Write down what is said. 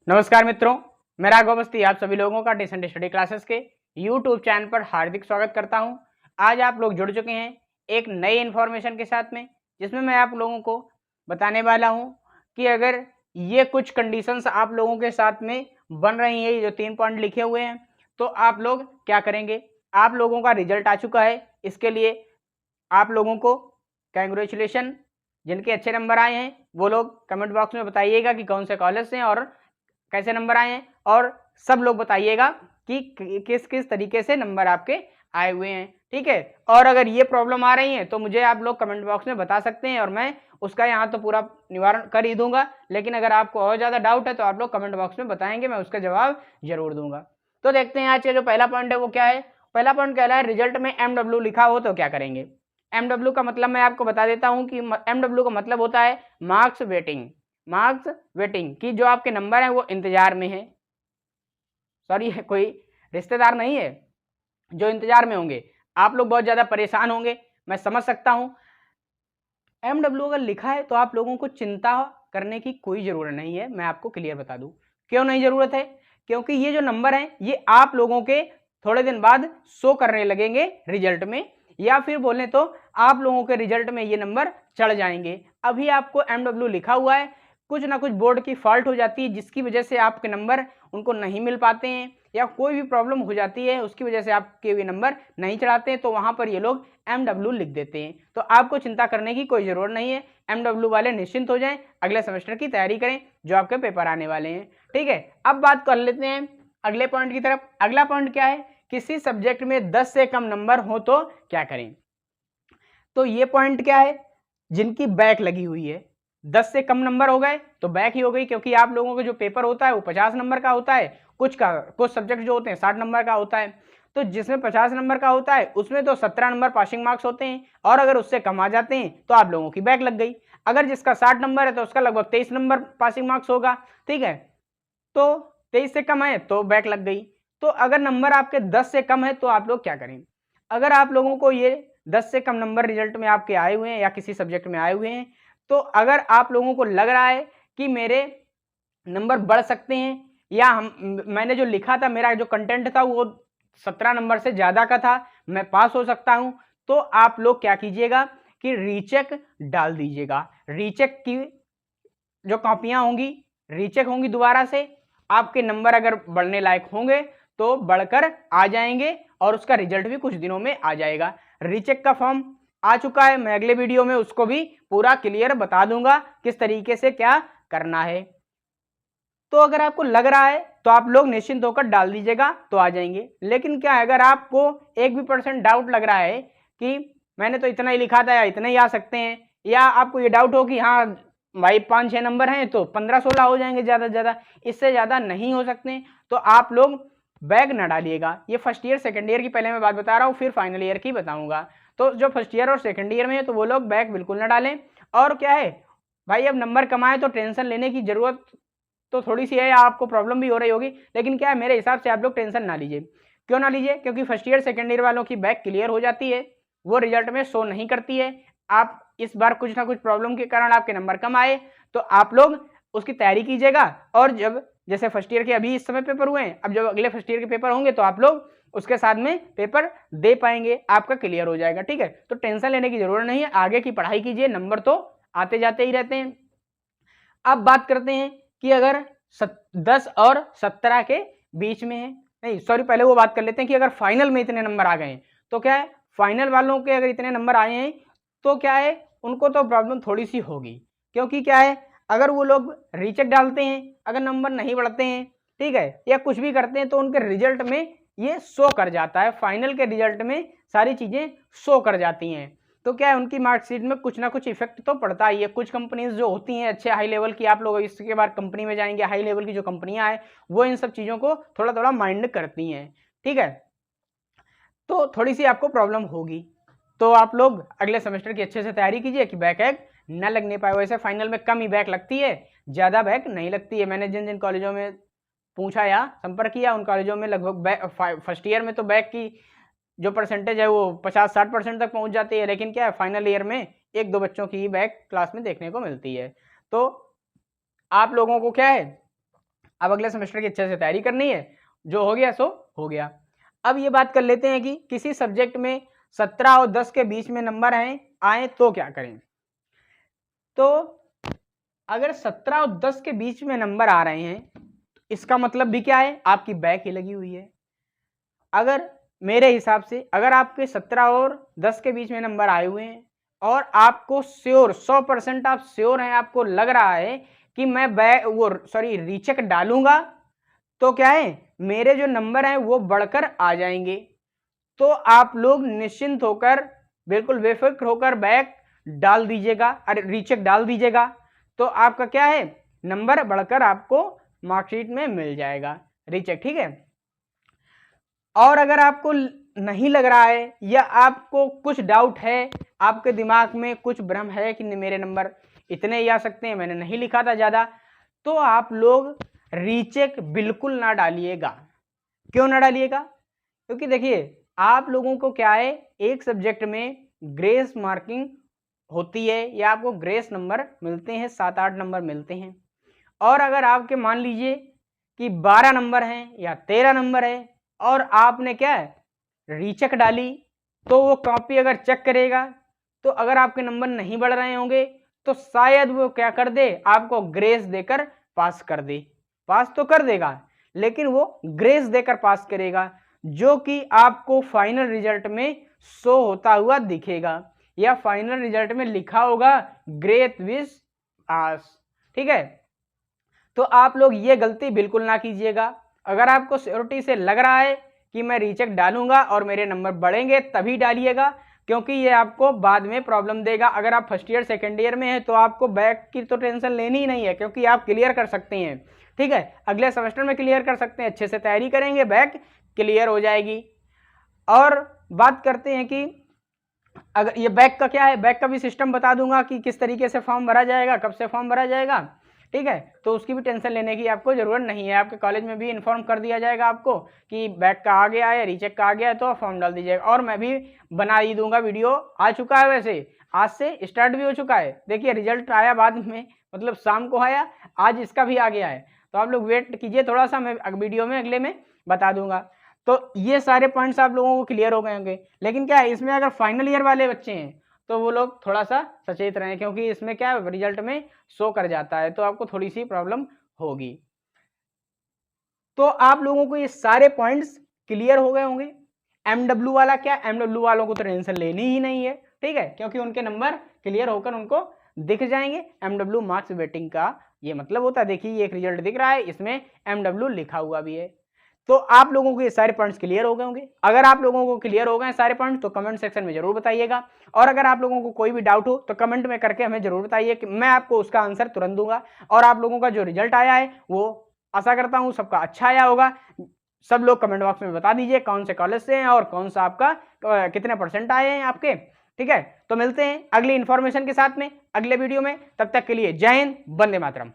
नमस्कार मित्रों, मैं राघव अवस्थी आप सभी लोगों का डिसेंट स्टडी क्लासेस के यूट्यूब चैनल पर हार्दिक स्वागत करता हूं। आज आप लोग जुड़ चुके हैं एक नई इन्फॉर्मेशन के साथ में, जिसमें मैं आप लोगों को बताने वाला हूं कि अगर ये कुछ कंडीशंस आप लोगों के साथ में बन रही है, ये जो 3 पॉइंट लिखे हुए हैं, तो आप लोग क्या करेंगे। आप लोगों का रिजल्ट आ चुका है, इसके लिए आप लोगों को कंग्रेचुलेशन। जिनके अच्छे नंबर आए हैं वो लोग कमेंट बॉक्स में बताइएगा कि कौन से कॉलेज से हैं और कैसे नंबर आए हैं, और सब लोग बताइएगा कि किस किस तरीके से नंबर आपके आए हुए हैं, ठीक है। और अगर ये प्रॉब्लम आ रही है तो मुझे आप लोग कमेंट बॉक्स में बता सकते हैं और मैं उसका यहाँ तो पूरा निवारण कर ही दूंगा, लेकिन अगर आपको और ज़्यादा डाउट है तो आप लोग कमेंट बॉक्स में बताएंगे, मैं उसका जवाब जरूर दूंगा। तो देखते हैं आज का जो पहला पॉइंट है वो क्या है। पहला पॉइंट कह रहा है रिजल्ट में MW लिखा हो तो क्या करेंगे। MW का मतलब मैं आपको बता देता हूँ कि MW का मतलब होता है मार्क्स वेटिंग। मार्क्स वेटिंग की जो आपके नंबर हैं वो इंतजार में है, सॉरी कोई रिश्तेदार नहीं है, जो इंतजार में होंगे। आप लोग बहुत ज्यादा परेशान होंगे, मैं समझ सकता हूं। MW अगर लिखा है तो आप लोगों को चिंता करने की कोई जरूरत नहीं है। मैं आपको क्लियर बता दूं क्यों नहीं जरूरत है। क्योंकि ये जो नंबर हैं ये आप लोगों के थोड़े दिन बाद शो करने लगेंगे रिजल्ट में, या फिर बोले तो आप लोगों के रिजल्ट में ये नंबर चढ़ जाएंगे। अभी आपको MW लिखा हुआ है, कुछ ना कुछ बोर्ड की फॉल्ट हो जाती है जिसकी वजह से आपके नंबर उनको नहीं मिल पाते हैं, या कोई भी प्रॉब्लम हो जाती है उसकी वजह से आपके भी नंबर नहीं चढ़ाते हैं, तो वहां पर ये लोग MW लिख देते हैं। तो आपको चिंता करने की कोई जरूरत नहीं है। MW वाले निश्चिंत हो जाएं, अगले सेमेस्टर की तैयारी करें जो आपके पेपर आने वाले हैं, ठीक है। अब बात कर लेते हैं अगले पॉइंट की तरफ। अगला पॉइंट क्या है, किसी सब्जेक्ट में 10 से कम नंबर हो तो क्या करें। तो ये पॉइंट क्या है, जिनकी बैक लगी हुई है 10 से कम नंबर हो गए तो बैक ही हो गई, क्योंकि आप लोगों का जो पेपर होता है वो 50 नंबर का होता है, कुछ सब्जेक्ट जो होते हैं 60 नंबर का होता है। तो जिसमें 50 नंबर का होता है उसमें तो 17 नंबर पासिंग मार्क्स होते हैं, और अगर उससे कम आ जाते हैं तो आप लोगों की बैक लग गई। अगर जिसका 60 नंबर है तो उसका लगभग 23 नंबर पासिंग मार्क्स होगा, ठीक है। तो 23 से कम है तो बैक लग गई। तो अगर नंबर आपके 10 से कम है तो आप लोग क्या करें। अगर आप लोगों को ये 10 से कम नंबर रिजल्ट में आपके आए हुए हैं या किसी सब्जेक्ट में आए हुए हैं, तो अगर आप लोगों को लग रहा है कि मेरे नंबर बढ़ सकते हैं, या मैंने जो लिखा था, मेरा जो कंटेंट था वो 17 नंबर से ज्यादा का था, मैं पास हो सकता हूं, तो आप लोग क्या कीजिएगा कि रीचेक डाल दीजिएगा। रीचेक की जो कॉपियां होंगी रीचेक होंगी दोबारा से, आपके नंबर अगर बढ़ने लायक होंगे तो बढ़कर आ जाएंगे और उसका रिजल्ट भी कुछ दिनों में आ जाएगा। रीचेक का फॉर्म आ चुका है, मैं अगले वीडियो में उसको भी पूरा क्लियर बता दूंगा किस तरीके से क्या करना है। तो अगर आपको लग रहा है तो आप लोग निश्चिंत होकर डाल दीजिएगा तो आ जाएंगे। लेकिन क्या है, अगर आपको एक भी % डाउट लग रहा है कि मैंने तो इतना ही लिखा था या इतना ही आ सकते हैं, या आपको ये डाउट हो कि हाँ भाई 5-6 नंबर हैं तो 15-16 हो जाएंगे ज्यादा से ज्यादा, इससे ज्यादा नहीं हो सकते, तो आप लोग बैग न डालिएगा। ये फर्स्ट ईयर सेकंड ईयर की पहले मैं बात बता रहा हूँ, फिर फाइनल ईयर की बताऊंगा। तो जो फर्स्ट ईयर और सेकंड ईयर में है तो वो लोग बैग बिल्कुल न डालें। और क्या है भाई, अब नंबर कमाए तो टेंशन लेने की जरूरत तो थोड़ी सी है, या आपको प्रॉब्लम भी हो रही होगी, लेकिन क्या है मेरे हिसाब से आप लोग टेंशन ना लीजिए। क्यों ना लीजिए, क्योंकि फर्स्ट ईयर सेकंड ईयर वालों की बैक क्लियर हो जाती है, वो रिजल्ट में शो नहीं करती है। आप इस बार कुछ ना कुछ प्रॉब्लम के कारण आपके नंबर कम आए तो आप लोग उसकी तैयारी कीजिएगा, और जब जैसे फर्स्ट ईयर के अभी इस समय पेपर हुए हैं, अब जब अगले फर्स्ट ईयर के पेपर होंगे तो आप लोग उसके साथ में पेपर दे पाएंगे, आपका क्लियर हो जाएगा, ठीक है। तो टेंशन लेने की जरूरत नहीं है, आगे की पढ़ाई कीजिए, नंबर तो आते जाते ही रहते हैं। अब बात करते हैं कि अगर 10 और 17 के बीच में है, नहीं सॉरी, पहले वो बात कर लेते हैं कि अगर फाइनल में इतने नंबर आ गए तो क्या है, फाइनल वालों के अगर इतने नंबर आए हैं तो क्या है, उनको तो प्रॉब्लम थोड़ी सी होगी। क्योंकि क्या है, अगर वो लोग रीचेक डालते हैं, अगर नंबर नहीं बढ़ते हैं, ठीक है, या कुछ भी करते हैं तो उनके रिजल्ट में ये शो कर जाता है, फाइनल के रिजल्ट में सारी चीजें शो कर जाती हैं। तो क्या है, उनकी मार्कशीट में कुछ ना कुछ इफेक्ट तो पड़ता ही है। कुछ कंपनीज जो होती हैं अच्छे हाई लेवल की, आप लोग इसके बाद कंपनी में जाएंगे, हाई लेवल की जो कंपनियां हैं वो इन सब चीज़ों को थोड़ा थोड़ा माइंड करती हैं, ठीक है। तो थोड़ी सी आपको प्रॉब्लम होगी, तो आप लोग अगले सेमेस्टर की अच्छे से तैयारी कीजिए कि बैक वैक न लगने पाए। वैसे फाइनल में कम ही बैक लगती है, ज़्यादा बैक नहीं लगती है। मैंने जिन जिन कॉलेजों में पूछा या संपर्क किया उन कॉलेजों में लगभग फर्स्ट ईयर में तो बैक की जो परसेंटेज है वो 50-60% तक पहुंच जाती है, लेकिन क्या है फाइनल ईयर में 1-2 बच्चों की ही बैक क्लास में देखने को मिलती है। तो आप लोगों को क्या है, अब अगले सेमेस्टर की अच्छे से तैयारी करनी है, जो हो गया सो हो गया। अब ये बात कर लेते हैं कि किसी सब्जेक्ट में 17 और 10 के बीच में नंबर आए तो क्या करें। तो अगर 17 और 10 के बीच में नंबर आ रहे हैं तो इसका मतलब भी क्या है, आपकी बैक ही लगी हुई है। अगर मेरे हिसाब से अगर आपके 17 और 10 के बीच में नंबर आए हुए हैं और आपको श्योर 100% आप श्योर हैं, आपको लग रहा है कि मैं रीचेक डालूंगा तो क्या है, मेरे जो नंबर हैं वो बढ़कर आ जाएंगे, तो आप लोग निश्चिंत होकर, बिल्कुल बेफिक्र होकर बैक डाल दीजिएगा, अरे रीचेक डाल दीजिएगा, तो आपका क्या है, नंबर बढ़कर आपको मार्कशीट में मिल जाएगा रीचेक, ठीक है। और अगर आपको नहीं लग रहा है या आपको कुछ डाउट है, आपके दिमाग में कुछ भ्रम है कि मेरे नंबर इतने ही आ सकते हैं, मैंने नहीं लिखा था ज़्यादा, तो आप लोग रीचेक बिल्कुल ना डालिएगा। क्यों ना डालिएगा, क्योंकि देखिए आप लोगों को क्या है, एक सब्जेक्ट में ग्रेस मार्किंग होती है या आपको ग्रेस नंबर मिलते हैं, 7-8 नंबर मिलते हैं। और अगर आपके मान लीजिए कि 12 नंबर हैं या 13 नंबर है और आपने क्या है रीचेक डाली, तो वो कॉपी अगर चेक करेगा तो अगर आपके नंबर नहीं बढ़ रहे होंगे तो शायद वो क्या कर दे, आपको ग्रेस देकर पास कर दे। पास तो कर देगा लेकिन वो ग्रेस देकर पास करेगा, जो कि आपको फाइनल रिजल्ट में शो होता हुआ दिखेगा या फाइनल रिजल्ट में लिखा होगा ग्रेट विश आस, ठीक है। तो आप लोग ये गलती बिल्कुल ना कीजिएगा। अगर आपको श्योरिटी से लग रहा है कि मैं रीचेक डालूंगा और मेरे नंबर बढ़ेंगे तभी डालिएगा, क्योंकि ये आपको बाद में प्रॉब्लम देगा। अगर आप फर्स्ट ईयर सेकेंड ईयर में हैं तो आपको बैक की तो टेंशन लेनी ही नहीं है, क्योंकि आप क्लियर कर सकते हैं, ठीक है। अगले सेमेस्टर में क्लियर कर सकते हैं, अच्छे से तैयारी करेंगे, बैक क्लियर हो जाएगी। और बात करते हैं कि अगर ये बैक का क्या है, बैक का भी सिस्टम बता दूंगा कि किस तरीके से फॉर्म भरा जाएगा, कब से फॉर्म भरा जाएगा, ठीक है। तो उसकी भी टेंशन लेने की आपको जरूरत नहीं है, आपके कॉलेज में भी इन्फॉर्म कर दिया जाएगा आपको कि बैक का आ गया है, रीचेक का आ गया है, तो फॉर्म डाल दीजिएगा। और मैं भी बना ही दूंगा, वीडियो आ चुका है, वैसे आज से स्टार्ट भी हो चुका है। देखिए रिजल्ट आया बाद में, मतलब शाम को आया, आज इसका भी आ गया है, तो आप लोग वेट कीजिए थोड़ा सा, मैं वीडियो में अगले में बता दूंगा। तो ये सारे पॉइंट्स आप लोगों को क्लियर हो गए होंगे। लेकिन क्या है, इसमें अगर फाइनल ईयर वाले बच्चे हैं तो वो लोग थोड़ा सा सचेत रहें, क्योंकि इसमें क्या रिजल्ट में शो कर जाता है, तो आपको थोड़ी सी प्रॉब्लम होगी। तो आप लोगों को ये सारे पॉइंट्स क्लियर हो गए होंगे। एमडब्ल्यू वाला क्या, एमडब्ल्यू वालों को तो टेंशन लेनी ही नहीं है, ठीक है, क्योंकि उनके नंबर क्लियर होकर उनको दिख जाएंगे। एमडब्ल्यू मार्क्स वेटिंग का ये मतलब होता है, देखिए ये एक रिजल्ट दिख रहा है, इसमें एमडब्ल्यू लिखा हुआ भी है। तो आप लोगों को ये सारे पॉइंट्स क्लियर हो गए होंगे। अगर आप लोगों को क्लियर हो गए सारे पॉइंट्स तो कमेंट सेक्शन में जरूर बताइएगा, और अगर आप लोगों को कोई भी डाउट हो तो कमेंट में करके हमें जरूर बताइए कि मैं आपको उसका आंसर तुरंत दूंगा। और आप लोगों का जो रिजल्ट आया है वो आशा करता हूं सबका अच्छा आया होगा। सब लोग कमेंट बॉक्स में बता दीजिए कौन से कॉलेज से हैं और कौन सा आपका कितने परसेंट आए हैं आपके, ठीक है। तो मिलते हैं अगली इंफॉर्मेशन के साथ में अगले वीडियो में, तब तक के लिए जय हिंद, वंदे मातरम।